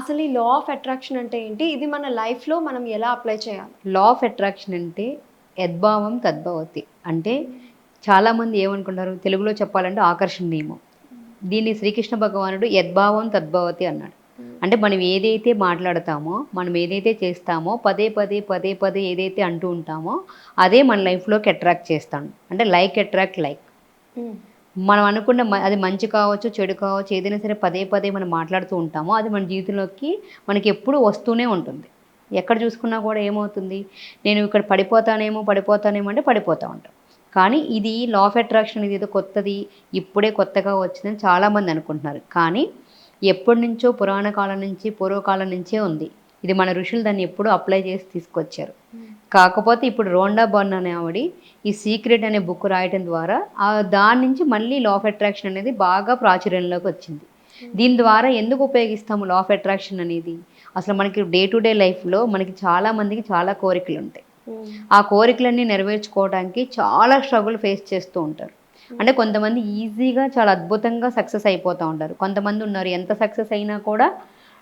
అసలు ఈ law of attraction అంటే ఏంటి? ఇది మన లైఫ్‌లో మనం ఎలా అప్లై చేయాలి? లా ఆఫ్ అట్రాక్షన్ అంటే యద్భావం తద్భవతి. అంటే చాలామంది ఏమనుకుంటారు, తెలుగులో చెప్పాలంటే ఆకర్షణ నియమం. దీన్ని శ్రీకృష్ణ భగవానుడు యద్భావం తద్భవతి అన్నాడు. అంటే మనం ఏదైతే మాట్లాడతామో, మనం ఏదైతే చేస్తామో, పదే పదే, పదే పదే ఏదైతే అంటూ ఉంటామో, అదే మన లైఫ్‌లోకి అట్రాక్ట్ చేస్తాం. అంటే లైక్ అట్రాక్ట్ లైక్. హ్మ్. మనం అనుకున్న అది మంచి కావచ్చు, చెడు కావచ్చు, ఏదైనా సరే పదే పదే మనం మాట్లాడుతూ ఉంటామో, అది మన జీవితంలోకి మనకి ఎప్పుడూ వస్తూనే ఉంటుంది. ఎక్కడ చూసుకున్నా కూడా ఏమవుతుంది, నేను ఇక్కడ పడిపోతానేమో అంటే పడిపోతా ఉంటాం. కానీ ఇది లా ఆఫ్ అట్రాక్షన్ ఇదేదో కొత్తది, ఇప్పుడే కొత్తగా వచ్చిందని చాలామంది అనుకుంటున్నారు. కానీ ఎప్పటినుంచో పురాణ కాలం నుంచి, పూర్వకాలం నుంచే ఉంది. ఇది మన ఋషులు దాన్ని ఎప్పుడూ అప్లై చేసి తీసుకొచ్చారు. కాకపోతే ఇప్పుడు రోండా బర్న్ అనే ఆవిడ ఈ సీక్రెట్ అనే బుక్ రాయటం ద్వారా దాని నుంచి మళ్ళీ లా ఆఫ్ అట్రాక్షన్ అనేది బాగా ప్రాచుర్యంలోకి వచ్చింది. దీని ద్వారా ఎందుకు ఉపయోగిస్తాము లా ఆఫ్ అట్రాక్షన్ అనేది? అసలు మనకి డే టు డే లైఫ్లో మనకి చాలా మందికి చాలా కోరికలు ఉంటాయి. ఆ కోరికలన్నీ నెరవేర్చుకోవడానికి చాలా స్ట్రగుల్ ఫేస్ చేస్తూ ఉంటారు. అంటే కొంతమంది ఈజీగా చాలా అద్భుతంగా సక్సెస్ అయిపోతూ ఉంటారు. కొంతమంది ఉన్నారు ఎంత సక్సెస్ అయినా కూడా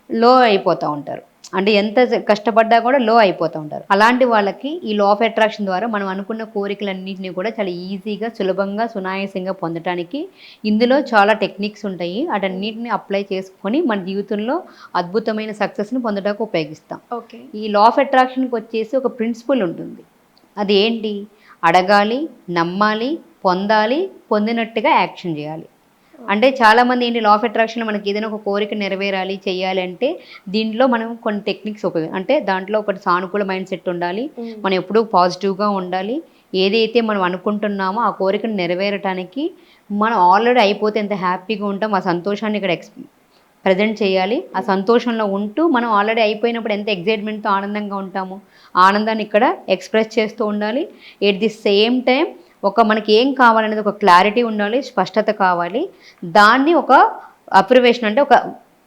లో అయిపోతూ ఉంటారు. అంటే ఎంత కష్టపడ్డా కూడా లో అయిపోతూ ఉంటారు. అలాంటి వాళ్ళకి ఈ లా ఆఫ్ అట్రాక్షన్ ద్వారా మనం అనుకున్న కోరికలన్నింటినీ కూడా చాలా ఈజీగా, సులభంగా, సునాయాసంగా పొందటానికి ఇందులో చాలా టెక్నిక్స్ ఉంటాయి. వాటన్నిటిని అప్లై చేసుకొని మన జీవితంలో అద్భుతమైన సక్సెస్ని పొందడానికి ఉపయోగిస్తాం. ఓకే. ఈ లా ఆఫ్ అట్రాక్షన్కి వచ్చేసి ఒక ప్రిన్సిపల్ ఉంటుంది. అది ఏంటి? అడగాలి, నమ్మాలి, పొందాలి, పొందినట్టుగా యాక్షన్ చేయాలి. అంటే చాలామంది ఏంటి, లా ఆఫ్ అట్రాక్షన్‌లో మనకి ఏదైనా ఒక కోరిక నెరవేరాలి, చేయాలి అంటే దీంట్లో మనం కొన్ని టెక్నిక్స్ అంటే దాంట్లో ఒకటి సానుకూల మైండ్ సెట్ ఉండాలి. మనం ఎప్పుడూ పాజిటివ్‌గా ఉండాలి. ఏదైతే మనం అనుకుంటున్నామో ఆ కోరికను నెరవేరటానికి మనం ఆల్రెడీ అయిపోతే ఎంత హ్యాపీగా ఉంటాం, ఆ సంతోషాన్ని ఇక్కడ ప్రెజెంట్ చేయాలి. ఆ సంతోషంలో ఉంటూ మనం ఆల్రెడీ అయిపోయినప్పుడు ఎంత ఎక్సైట్‌మెంట్‌తో ఆనందంగా ఉంటామో, ఆనందాన్ని ఇక్కడ ఎక్స్‌ప్రెస్ చేస్తూ ఉండాలి. ఎట్ ది సేమ్ టైమ్ మనకి ఏం కావాలనేది ఒక క్లారిటీ ఉండాలి, స్పష్టత కావాలి. దాన్ని ఒక అప్రివేషన్ అంటే ఒక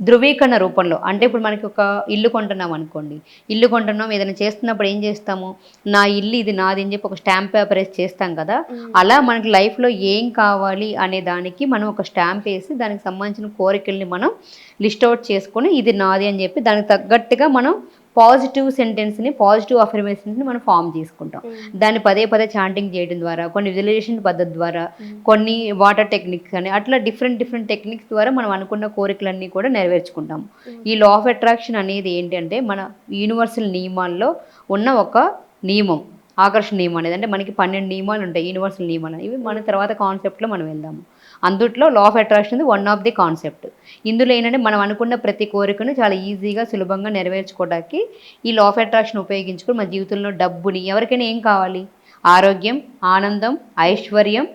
ధృవీకరణ రూపంలో, అంటే ఇప్పుడు మనకి ఒక ఇల్లు కొంటున్నాం అనుకోండి. ఇల్లు కొంటున్నాం, ఏదైనా చేస్తున్నప్పుడు ఏం చేస్తాము? నా ఇల్లు ఇది నాది అని చెప్పి ఒక స్టాంప్ పేపర్ వేసి చేస్తాం కదా! అలా మనకి లైఫ్‌లో ఏం కావాలి అనే దానికి మనం ఒక స్టాంప్ వేసి దానికి సంబంధించిన కోరికల్ని మనం లిస్ట్ ఔట్ చేసుకొని ఇది నాది అని చెప్పి దానికి తగ్గట్టుగా మనం పాజిటివ్ సెంటెన్స్‌ని, పాజిటివ్ అఫర్మేషన్స్‌ని మనం ఫార్మ్ చేసుకుంటాం. దాన్ని పదే పదే చాంటింగ్ చేయడం ద్వారా, కొన్ని విజువలైజేషన్ పద్ధతి ద్వారా, కొన్ని వాటర్ టెక్నిక్స్ అని అట్లా డిఫరెంట్ డిఫరెంట్ టెక్నిక్స్ ద్వారా మనం అనుకున్న కోరికలన్నీ కూడా నెరవేర్చుకుంటాం. ఈ లా ఆఫ్ అట్రాక్షన్ అనేది ఏంటంటే మన యూనివర్సల్ నియమాల్లో ఉన్న ఒక నియమం. ఆకర్షణ నియమం అనేది, అంటే మనకి 12 నియమాలు ఉంటాయి, యూనివర్సల్ నియమాలు. ఇవి మన తర్వాత కాన్సెప్ట్‌లో మనం వెళ్దాము. అందుట్లో law of attraction one of the concept. ఇందులో ఏంటంటే మనం అనుకున్న ప్రతి కోరికను చాలా ఈజీగా, సులభంగా నెరవేర్చుకోవడానికి ఈ లా ఆఫ్ అట్రాక్షన్ ఉపయోగించుకొని మన జీవితంలో డబ్బుని, ఎవరికైనా ఏం కావాలి? ఆరోగ్యం, ఆనందం, ఐశ్వర్యం,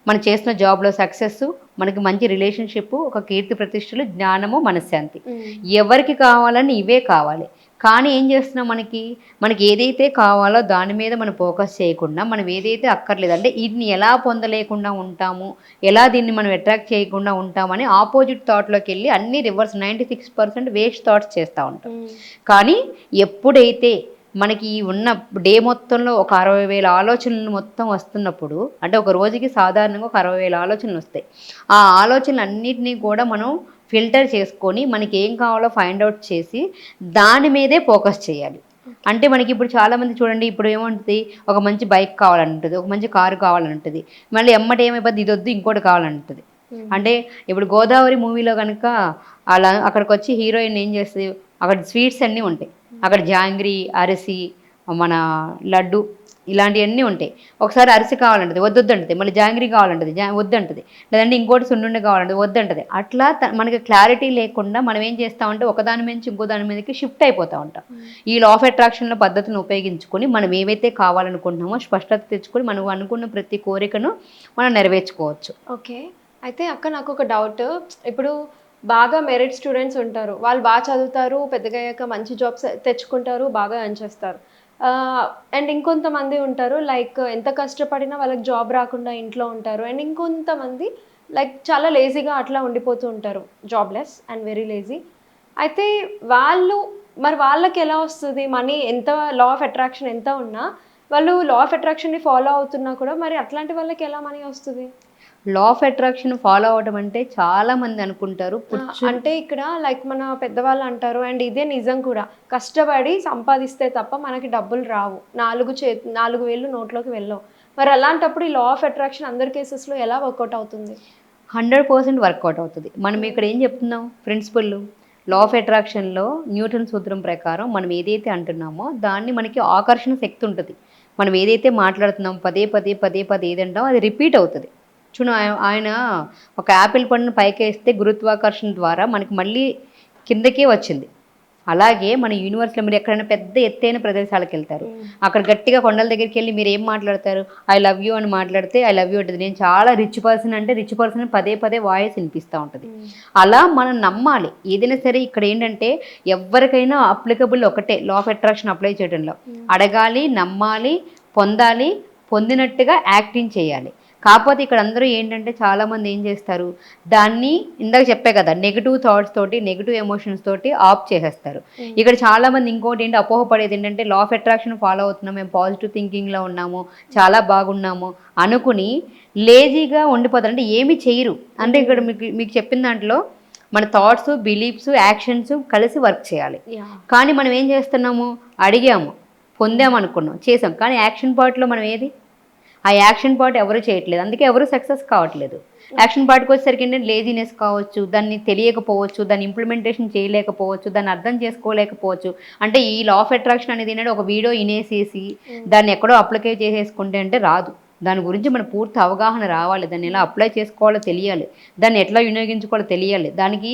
మనం చేస్తున్న జాబ్‌లో సక్సెస్సు, మనకి మంచి రిలేషన్‌షిప్పు, ఒక కీర్తి ప్రతిష్టలు, జ్ఞానము, మనశ్శాంతి. ఎవరికి కావాలని ఇవే కావాలి. కానీ ఏం చేస్తున్నాం, మనకి ఏదైతే కావాలో దాని మీద మనం ఫోకస్ చేయకుండా, మనం ఏదైతే అక్కర్లేదు అంటే దీన్ని ఎలా పొందలేకుండా ఉంటాము, ఎలా దీన్ని మనం అట్రాక్ట్ చేయకుండా ఉంటామని ఆపోజిట్ థాట్‌లోకెళ్ళి అన్నీ రివర్స్ 96% వేస్ట్ థాట్స్ చేస్తూ ఉంటాం. కానీ ఎప్పుడైతే మనకి ఉన్న డే మొత్తంలో ఒక 60,000 ఆలోచనలు మొత్తం వస్తున్నప్పుడు, అంటే ఒక రోజుకి సాధారణంగా ఒక 60,000 ఆలోచనలు వస్తాయి. ఆ ఆలోచనలన్నిటినీ కూడా మనం ఫిల్టర్ చేసుకొని మనకి ఏం కావాలో ఫైండ్ ఔట్ చేసి దాని మీదే ఫోకస్ చేయాలి. అంటే మనకి ఇప్పుడు చాలామంది చూడండి, ఇప్పుడు ఏముంటుంది, ఒక మంచి బైక్ కావాలంటుంది, ఒక మంచి కారు కావాలంటుంది, మళ్ళీ ఎమ్మటే ఏమైపోద్ది, ఇదొద్దు ఇంకోటి కావాలంటుంది. అంటే ఇప్పుడు 'గోదావరి' మూవీలో కనుక అలా అక్కడికి వచ్చి హీరోయిన్ ఏం చేస్తుంది, అక్కడ స్వీట్స్ అన్నీ ఉంటాయి. అక్కడ జాంగ్రీ, అరిసి, మన లడ్డు ఇలాంటివన్నీ ఉంటాయి. ఒకసారి అరిసి కావాలంటది, వద్దొద్దంటది. మళ్ళీ జాంగ్రీ కావాలంటది, వద్దంటది. లేదంటే ఇంకోటి సున్నుండ కావాలంటది, వద్దంటది. అట్లా మనకి క్లారిటీ లేకుండా మనం ఏం చేస్తామంటే ఒకదాని నుంచి ఇంకో దాని మీదకి షిఫ్ట్ అయిపోతూ ఉంటాం. ఈ లా ఆఫ్ అట్రాక్షన్‌లో పద్ధతిని ఉపయోగించుకొని మనం ఏవైతే కావాలనుకుంటున్నామో స్పష్టత తెచ్చుకొని మనం అనుకున్న ప్రతి కోరికను మనం నెరవేర్చుకోవచ్చు. ఓకే. అయితే అక్క నాకొక డౌట్. ఇప్పుడు బాగా మెరిట్ స్టూడెంట్స్ ఉంటారు. వాళ్ళు బాగా చదువుతారు, పెద్దగయ్యాక మంచి జాబ్స్ తెచ్చుకుంటారు, బాగా ఎర్న్ చేస్తారు. అండ్ ఇంకొంతమంది ఉంటారు లైక్ ఎంత కష్టపడినా వాళ్ళకి జాబ్ రాకుండా ఇంట్లో ఉంటారు. అండ్ ఇంకొంతమంది లైక్ చాలా లేజీగా అట్లా ఉండిపోతూ ఉంటారు. Jobless and very lazy. అయితే వాళ్ళు మరి వాళ్ళకెలా వస్తది మనీ, ఎంత లా ఆఫ్ అట్రాక్షన్ ఎంత ఉన్నా వాళ్ళు లా ఆఫ్ అట్రాక్షన్ని ఫాలో అవుతున్నా కూడా మరి అట్లాంటి వాళ్ళకి ఎలా మనీ వస్తుంది? లా ఆఫ్ అట్రాక్షన్ ఫాలో అవ్వడం అంటే చాలా మంది అనుకుంటారు అంటే ఇక్కడ లైక్ మన పెద్దవాళ్ళు అంటారు అండ్ ఇదే నిజం కూడా. కష్టపడి సంపాదిస్తే తప్ప మనకి డబ్బులు రావు. 4 వేళ్ళు నోట్లోకి వెళ్ళవు. మరి అలాంటప్పుడు ఈ లా ఆఫ్ అట్రాక్షన్ అందరి కేసెస్‌లో ఎలా వర్కౌట్ అవుతుంది? 100% వర్కౌట్ అవుతుంది. మనం ఇక్కడ ఏం చెప్తున్నాం ప్రిన్సిపల్ లా ఆఫ్ అట్రాక్షన్‌లో న్యూటన్ సూత్రం ప్రకారం మనం ఏదైతే అంటున్నామో దాన్ని మనకి ఆకర్షణ శక్తి ఉంటుంది. మనం ఏదైతే మాట్లాడుతున్నామో పదే పదే ఏదంటామో అది రిపీట్ అవుతుంది. చూడు ఆయన ఒక యాపిల్ పండును పైకేస్తే గురుత్వాకర్షణ ద్వారా మనకి మళ్ళీ కిందకే వచ్చింది. అలాగే మన యూనివర్స్లో మీరు ఎక్కడైనా పెద్ద ఎత్తైన ప్రదేశాలకు వెళ్తారు. అక్కడ గట్టిగా కొండల దగ్గరికి వెళ్ళి మీరు ఏం మాట్లాడతారు? ఐ లవ్ యూ అని మాట్లాడితే ఐ లవ్ యూ ఉంటుంది. నేను చాలా రిచ్ పర్సన్ అంటే రిచ్ పర్సన్ పదే వాయిస్ వినిపిస్తూ ఉంటుంది. అలా మనం నమ్మాలి ఏదైనా సరే. ఇక్కడ ఏంటంటే ఎవరికైనా అప్లికబుల్ ఒకటే లా ఆఫ్ అట్రాక్షన్ అప్లై చేయడంలో. అడగాలి, నమ్మాలి, పొందాలి, పొందినట్టుగా యాక్టింగ్ చేయాలి. కాకపోతే ఇక్కడ అందరూ ఏంటంటే చాలామంది ఏం చేస్తారు, దాన్ని ఇందాక చెప్పే కదా నెగిటివ్ థాట్స్ తోటి నెగిటివ్ ఎమోషన్స్ తోటి ఆఫ్ చేసేస్తారు. ఇక్కడ చాలామంది ఇంకోటి ఏంటి అపోహపడేది ఏంటంటే లా ఆఫ్ అట్రాక్షన్ ఫాలో అవుతున్నాం, మేము పాజిటివ్ థింకింగ్లో ఉన్నాము, చాలా బాగున్నాము అనుకుని లేజీగా ఉండిపోతారు. అంటే ఏమి చేయరు. అంటే ఇక్కడ మీకు చెప్పిన దాంట్లో మన థాట్స్, బిలీఫ్స్, యాక్షన్స్ కలిసి వర్క్ చేయాలి. కానీ మనం ఏం చేస్తున్నాము, అడిగాము, పొందాము అనుకున్నాం, చేసాం, కానీ యాక్షన్ పార్ట్లో మనం ఏది ఆ యాక్షన్ పార్ట్ ఎవరు చేయట్లేదు. అందుకే ఎవరు సక్సెస్ కావట్లేదు. యాక్షన్ పార్ట్కి వచ్చేసరికి ఏంటంటే లేజినెస్ కావచ్చు, దాన్ని తెలియకపోవచ్చు, దాన్ని ఇంప్లిమెంటేషన్ చేయలేకపోవచ్చు, దాన్ని అర్థం చేసుకోలేకపోవచ్చు. అంటే ఈ లా ఆఫ్ అట్రాక్షన్ అనేది ఏంటంటే ఒక వీడియో వినేసేసి దాన్ని ఎక్కడో అప్లికే చేసేసుకుంటే అంటే రాదు. దాని గురించి మన పూర్తి అవగాహన రావాలి. దాన్ని ఎలా అప్లై చేసుకోవాలో తెలియాలి, దాన్ని ఎట్లా వినియోగించుకోవాలో తెలియాలి, దానికి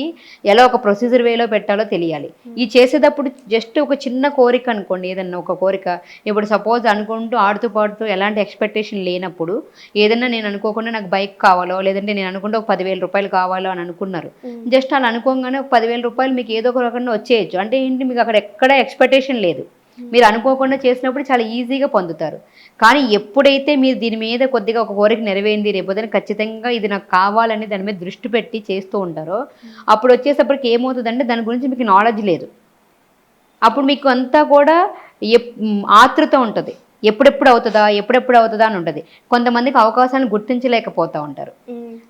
ఎలా ఒక ప్రొసీజర్ వేలో పెట్టాలో తెలియాలి. ఈ చేసేటప్పుడు జస్ట్ ఒక చిన్న కోరిక అనుకోండి, ఏదన్నా ఒక కోరిక, ఇప్పుడు సపోజ్ అనుకుంటూ ఆడుతూ పాడుతూ ఎలాంటి ఎక్స్పెక్టేషన్ లేనప్పుడు ఏదన్నా నేను అనుకోకుండా నాకు బైక్ కావాలో లేదంటే నేను అనుకుంటే ఒక 10,000 రూపాయలు కావాలో అని అనుకున్నారు. జస్ట్ అలా అనుకోగానే ఒక 10,000 రూపాయలు మీకు ఏదో ఒక రకంగా వచ్చేయచ్చు. అంటే ఏంటి, మీకు అక్కడ ఎక్కడ ఎక్స్పెక్టేషన్ లేదు, మీరు అనుకోకుండా చేసినప్పుడు చాలా ఈజీగా పొందుతారు. కానీ ఎప్పుడైతే మీరు దీని మీద కొద్దిగా ఒక కోరిక నెరవేరింది, రేపొద్దున ఖచ్చితంగా ఇది నాకు కావాలని దాని మీద దృష్టి పెట్టి చేస్తూ ఉంటారో అప్పుడు వచ్చేసప్పటికి ఏమవుతుందంటే దాని గురించి మీకు నాలెడ్జ్ లేదు. అప్పుడు మీకు అంతా కూడా ఆతృత ఉంటుంది, ఎప్పుడెప్పుడు అవుతుందా అని ఉంటుంది. కొంతమందికి అవకాశాలను గుర్తించలేకపోతూ ఉంటారు.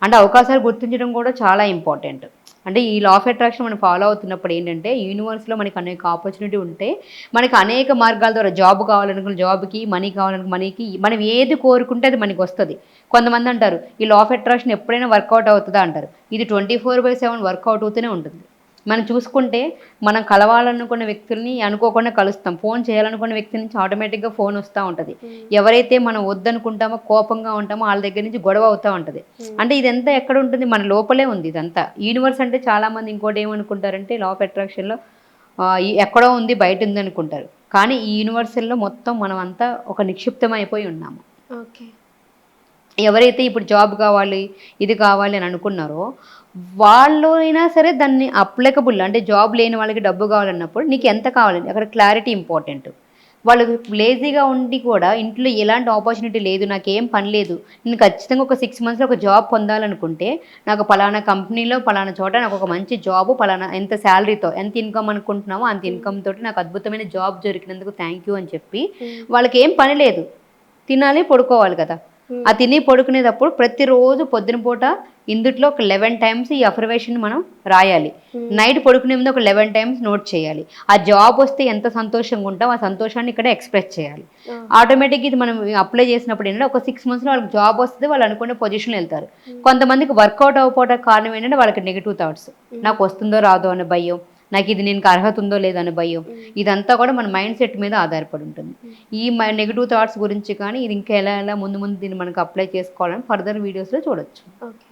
అంటే అవకాశాలు గుర్తించడం కూడా చాలా ఇంపార్టెంట్. అంటే ఈ లా ఆఫ్ అట్రాక్షన్ మనం ఫాలో అవుతున్నప్పుడు ఏంటంటే యూనివర్స్లో మనకి అనేక ఆపర్చునిటీ ఉంటే మనకి అనేక మార్గాల ద్వారా జాబ్ కావాలనుకున్న జాబ్కి, మనీ కావాలనుకున్న మనీకి, మనం ఏది కోరుకుంటే అది మనకి వస్తుంది. కొంతమంది అంటారు ఈ లా ఆఫ్ అట్రాక్షన్ ఎప్పుడైనా వర్కౌట్ అవుతుందా అంటారు. ఇది 24/7 వర్కౌట్ అవుతూనే ఉంటుంది. మనం చూసుకుంటే మనం కలవాలనుకున్న వ్యక్తుల్ని అనుకోకుండా కలుస్తాం, ఫోన్ చేయాలనుకున్న వ్యక్తి నుంచి ఆటోమేటిక్గా ఫోన్ వస్తూ ఉంటుంది. ఎవరైతే మనం వద్దనుకుంటామో కోపంగా ఉంటామో వాళ్ళ దగ్గర నుంచి గొడవ అవుతూ ఉంటుంది. అంటే ఇదంతా ఎక్కడ ఉంటుంది, మన లోపలే ఉంది ఇదంతా. యూనివర్స్ అంటే చాలామంది ఇంకోటి ఏమనుకుంటారంటే లా ఆఫ్ అట్రాక్షన్లో ఎక్కడో ఉంది, బయట ఉంది అనుకుంటారు. కానీ ఈ యూనివర్సల్లో మొత్తం మనం అంతా ఒక నిక్షిప్తమైపోయి ఉన్నాము. ఓకే. ఎవరైతే ఇప్పుడు జాబ్ కావాలి, ఇది కావాలి అని అనుకున్నారో వాళ్ళు అయినా సరే దాన్ని అప్లికబుల్. అంటే జాబ్ లేని వాళ్ళకి డబ్బు కావాలన్నప్పుడు నీకు ఎంత కావాలండి, అక్కడ క్లారిటీ ఇంపార్టెంట్. వాళ్ళు లేజీగా ఉండి కూడా ఇంట్లో ఎలాంటి ఆపర్చునిటీ లేదు, నాకేం పని లేదు, నేను ఖచ్చితంగా ఒక 6 మంత్స్లో ఒక జాబ్ పొందాలనుకుంటే నాకు పలానా కంపెనీలో పలానా చోట నాకు ఒక మంచి జాబ్, పలానా ఎంత శాలరీతో ఎంత ఇన్కమ్ అనుకుంటున్నామో అంత ఇన్కమ్ తోటి నాకు అద్భుతమైన జాబ్ దొరికినందుకు థ్యాంక్ యూ అని చెప్పి వాళ్ళకి ఏం పని లేదు, తినాలి పడుకోవాలి కదా. ఆ తిని పడుకునేటప్పుడు ప్రతిరోజు పొద్దున పూట ఇందుట్లో ఒక 11 టైమ్స్ ఈ అఫర్మేషన్ మనం రాయాలి. నైట్ పడుకునే ముందు ఒక 11 టైమ్స్ నోట్ చేయాలి. ఆ జాబ్ వస్తే ఎంత సంతోషంగా ఉంటాం ఆ సంతోషాన్ని ఇక్కడ ఎక్స్ప్రెస్ చేయాలి. ఆటోమేటిక్గా ఇది మనం అప్లై చేసినప్పుడు ఏంటంటే ఒక 6 మంత్స్లో వాళ్ళకి జాబ్ వస్తుంది, వాళ్ళు అనుకునే పొజిషన్లో వెళ్తారు. కొంతమందికి వర్కౌట్ అవ్వకపోవడం కారణం ఏంటంటే వాళ్ళకి నెగిటివ్ థాట్స్, నాకు వస్తుందో రాదో అనే భయం, నాకు ఇది నేను అర్హత ఉందో లేదో అనే భయం. ఇదంతా కూడా మన మైండ్ సెట్ మీద ఆధారపడి ఉంటుంది. ఈ నెగిటివ్ థాట్స్ గురించి కానీ ఇది ఇంకా ఎలా ముందు దీన్ని మనకు అప్లై చేసుకోవాలని ఫర్దర్ వీడియోస్లో చూడొచ్చు. ఓకే.